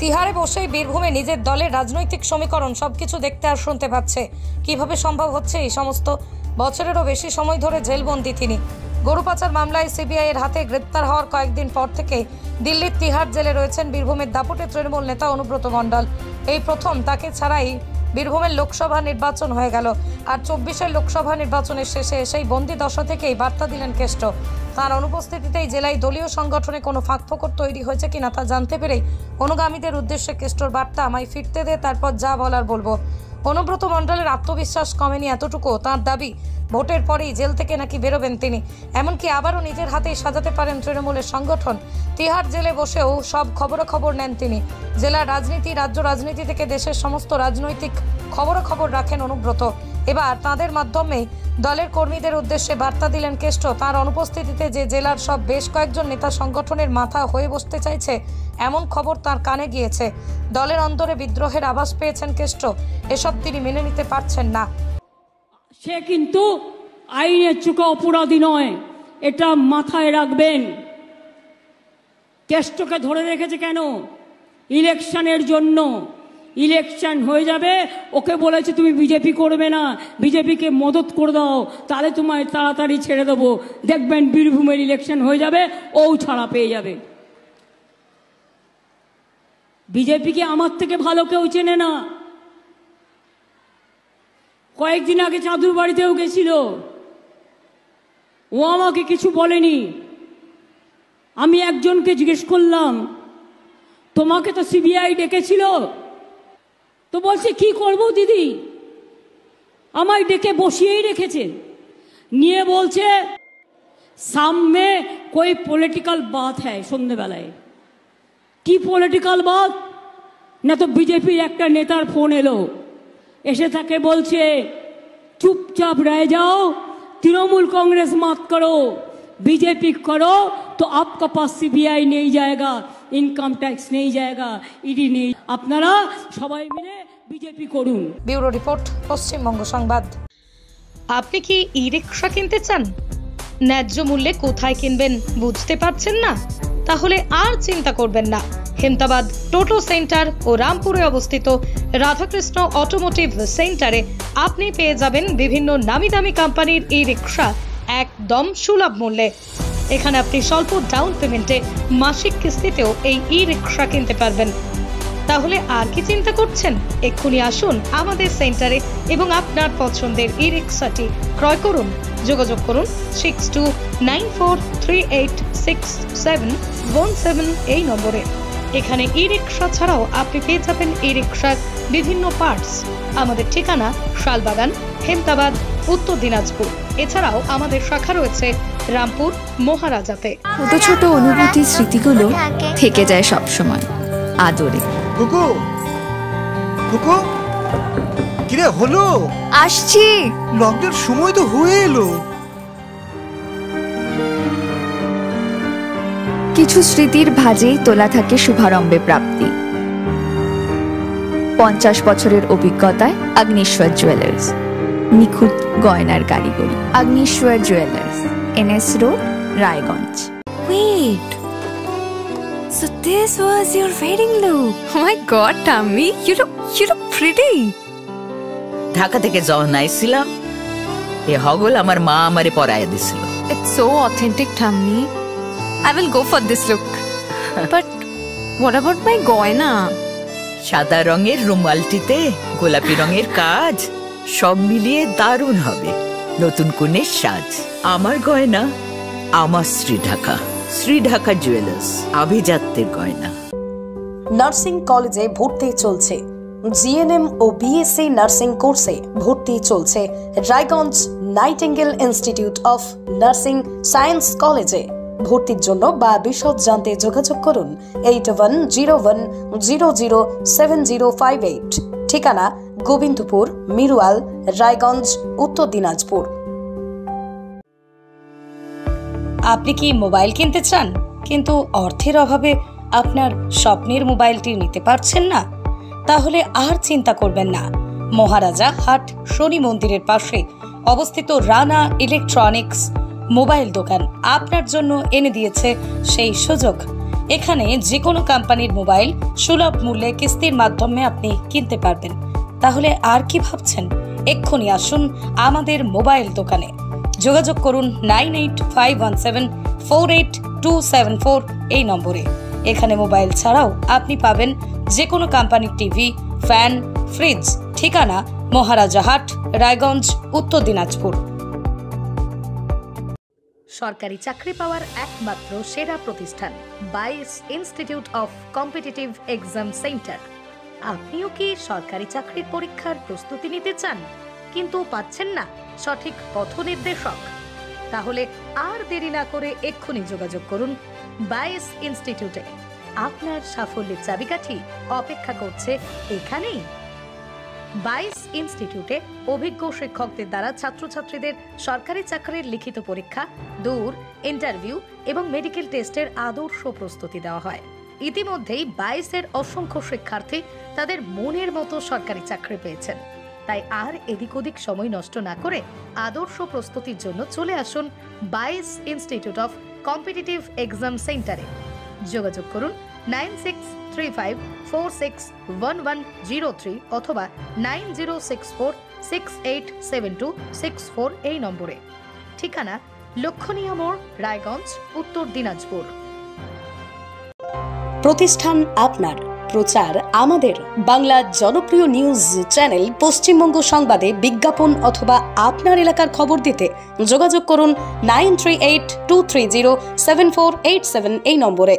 তিহারে বসেই বীরভূমে নিজের দলের রাজনৈতিক সমীকরণ সবকিছু দেখতে আর শুনতে পাচ্ছে। কিভাবে সম্ভব হচ্ছে এই সমস্ত? বছরেরও বেশি সময় ধরে জেলবন্দি তিনি। গরু পাচার মামলায় সিবিআই এর হাতে গ্রেপ্তার হওয়ার কয়েকদিন পর থেকে দিল্লির তিহার জেলে রয়েছেন বীরভূমের দাপুটে তৃণমূল নেতা অনুব্রত মণ্ডল। এই প্রথম তাকে ছাড়াই বীরভূমের লোকসভা নির্বাচন হয়ে গেল। আর 24-এর লোকসভা নির্বাচনের শেষে সেই বন্দি দশা থেকেই বার্তা দিলেন কেষ্ট। তার অনুপস্থিতিতেই জেলায় দলীয় সংগঠনে কোনো ফাঁকফোকর তৈরি হয়েছে কিনা তা জানতে পেরেই অনুগামীদের উদ্দেশ্যে কেষ্টর বার্তা, আমায় ফিরতে দে, তারপর যা বলার বলবো। অনুব্রত মণ্ডলের আত্মবিশ্বাস কমেনি এতটুকু, তাঁর দাবি ভোটের পরেই জেল থেকে নাকি বেরোবেন তিনি। এমনকি আবারও নিজের হাতেই সাজাতে পারেন তৃণমূলের সংগঠন। তিহার জেলে বসেও সব খবরাখবর নেন তিনি। জেলার রাজনীতি, রাজ্য রাজনীতি থেকে দেশের সমস্ত রাজনৈতিক খবরাখবর রাখেন অনুব্রত। এবার তাঁদের মাধ্যমে দলের কর্মীদের উদ্দেশ্যে বার্তা দিলেন কেষ্ট। তাঁর অনুপস্থিতিতে যে জেলার সব বেশ কয়েকজন নেতা সংগঠনের মাথা হয়ে বসতে চাইছে, এমন খবর তার কানে গিয়েছে। দলের অন্তরে বিদ্রোহের আভাস পেয়েছেন কেষ্ট। এসব তিনি মেনে নিতে পারছেন না। সে কিন্তু আইনের চোখে অপরাধী নয়, এটা মাথায় রাখবেন। কেষ্টকে ধরে রেখেছে কেন? ইলেকশনের জন্য। ইলেকশন হয়ে যাবে, ওকে বলেছে তুমি বিজেপি করবে না, বিজেপিকে মদত করে দাও, তাহলে তোমায় তাড়াতাড়ি ছেড়ে দেবো। দেখবেন বীরভূমের ইলেকশন হয়ে যাবে, ও ছাড়া পেয়ে যাবে। বিজেপিকে আমার থেকে ভালো কেউ চেনে না। কয়েকদিন আগে চাঁদুর বাড়িতেও গেছিল, ও আমাকে কিছু বলেনি। আমি একজনকে জিজ্ঞেস করলাম, তোমাকে তো সিবিআই ডেকেছিল, তো বলছে কি করবো দিদি, আমায় ডেকে বসিয়েই রেখেছে। নিয়ে বলছে সামনে কোই পলিটিক্যাল বাত হ্যায়। সন্ধ্যেবেলায় কি পলিটিক্যাল বাত? না তো বিজেপির একটা নেতার ফোন এলো, এসে তাকে বলছে চুপচাপ रह जाओ, तृणमूल कांग्रेस मत करो, बीजेपी करो तो आपका पास सीबीआई नहीं जाएगा, इनकम टैक्स नहीं जाएगा, ईडी नहीं। আপনারা সবাই মিলে বিজেপি করুন। ব্যুরো রিপোর্ট, পশ্চিমবঙ্গ সংবাদ। আপনি কি ই রিক্সা কিনতে চান? ন্যায্য মূল্যে কোথায় কিনবেন বুঝতে পারছেন না? তাহলে আর চিন্তা করবেন না। হেমতাবাদ টোটো সেন্টার ও রামপুরে অবস্থিত রাধাকৃষ্ণ অটোমোটিভ সেন্টারে আপনি পেয়ে যাবেন বিভিন্ন নামি দামি কোম্পানির ই রিক্সা একদম সুলভ মূল্যে। এখানে আপনি স্বল্প ডাউন পেমেন্টে মাসিক কিস্তিতেও এই ই রিক্সা কিনতে পারবেন। তাহলে আর কি চিন্তা করছেন? এক্ষুনি আসুন আমাদের সেন্টারে এবং আপনার পছন্দের ই রিক্সাটি ক্রয় করুন। যোগাযোগ করুন 6294386717 এই নম্বরে। এখানে ই রিক্সা ছাড়াও আপনি পেয়ে যাবেন ই রিক্সার বিভিন্ন পার্টস। আমাদের ঠিকানা শালবাগান, হেমতাবাদ, উত্তর দিনাজপুর। এছাড়াও আমাদের শাখা রয়েছে রামপুর, মহারাজাতে। ছোট ছোট অনুভূতি, স্মৃতিগুলো থেকে যায় সব সময় আদরে। কুকু কুকু, কিরে হলো? আসছি। লকডাউন সময় তো হয়ে এলো। কিছু স্মৃতির ভাজেই তোলা থাকে শুভারম্ভে প্রাপ্তি। 50 বছরের অভিজ্ঞতায় অগ্নিশ্বর জুয়েলার্স, নিখুঁত গয়নার কারিগরি। Agnishwar jewellers, NS road, Raiganj. Wait, so this was your wedding look? Oh my God, Tammy, you look pretty. Dhaka থেকে যখন আইছিলাম, এ হগল আমার মা আমারে পরাইয়া দিছিল। It's so authentic, Tammy. I will go for this look. But what about my goina? সাদা রঙের রুমালটিতে গোলাপি রঙের কাজ, সব মিলিয়ে দারুণ হবে নতুন কনের সাজ। আমার গয়না আমার শ্রী ঢাকা জুয়েলার্স, আভিজাত্যের গয়না। নার্সিং কলেজে ভর্তি চলছে। জিএনএম ও বিএসসি নার্সিং কোর্সে ভর্তি চলছে Raiganj nightingale institute of nursing science কলেজে। ভর্তির জন্য বা বিশদ জানতে যোগাযোগ করুন 8101007058। ঠিকানা গোবিন্দপুর, মিরুয়াল, রায়গঞ্জ, উত্তর দিনাজপুর। আপনি কি মোবাইল কিনতে চান কিন্তু অর্থের অভাবে আপনার স্বপ্নের মোবাইলটি নিতে পারছেন না? তাহলে আর চিন্তা করবেন না। মহারাজা হাট শনি মন্দিরের পাশে অবস্থিত রানা ইলেকট্রনিক্স মোবাইল দোকান আপনার জন্য এনে দিয়েছে সেই সুযোগ। এখানে যে কোনো কোম্পানির মোবাইল সুলভ মূল্যে কিস্তির মাধ্যমে আপনি কিনতে পারবেন। তাহলে আর কি ভাবছেন, এক্ষুনি আসুন আমাদের মোবাইল দোকানে। যোগাযোগ করুন 9851748274 এই নম্বরে। এখানে মোবাইল ছাড়াও আপনি পাবেন যে কোনো কোম্পানির টিভি, ফ্যান, ফ্রিজ। ঠিকানা মহারাজাহাট, রায়গঞ্জ, উত্তর দিনাজপুর। সরকারি চাকরি পাওয়ার একমাত্র সেরা প্রতিষ্ঠান বাইস institute of competitive exam centre. আপনিও কি সরকারি চাকরির পরীক্ষার প্রস্তুতি নিতে চান কিন্তু পাচ্ছেন না সঠিক পথ নির্দেশক? তাহলে আর দেরি না করে এক্ষুনি যোগাযোগ করুন বাইস ইনস্টিটিউটে। আপনার সাফল্যের চাবিকাঠি অপেক্ষা করছে এখানেই। বাইস ইনস্টিটিউটে অভিজ্ঞ শিক্ষকদের দ্বারা ছাত্রছাত্রীদের সরকারি চাকরির লিখিত পরীক্ষা, দূর ইন্টারভিউ এবং মেডিকেল টেস্টের আদর্শ প্রস্তুতি দেওয়া হয়। ইতিমধ্যেই 22-এর অসংখ্য শিক্ষার্থী তাদের মনের মতো সরকারি চাকরি পেয়েছেন। তাই আর এদিক ওদিক সময় নষ্ট না করে আদর্শ প্রস্তুতির জন্য চলে আসুন বাইস ইনস্টিটিউট অফ কম্পিটিটিভ এক্সাম সেন্টারে। যোগাযোগ করুন 9635461103 অথবা 9064687264 এই নম্বরে। ঠিকানা লক্ষণীয় মোড়, রায়গঞ্জ, উত্তর দিনাজপুর। প্রতিষ্ঠান আপনার, প্রচার আমাদের। বাংলা জনপ্রিয় নিউজ চ্যানেল পশ্চিমবঙ্গ সংবাদে বিজ্ঞাপন অথবা আপনার এলাকার খবর দিতে যোগাযোগ করুন 9382307487 এই নম্বরে।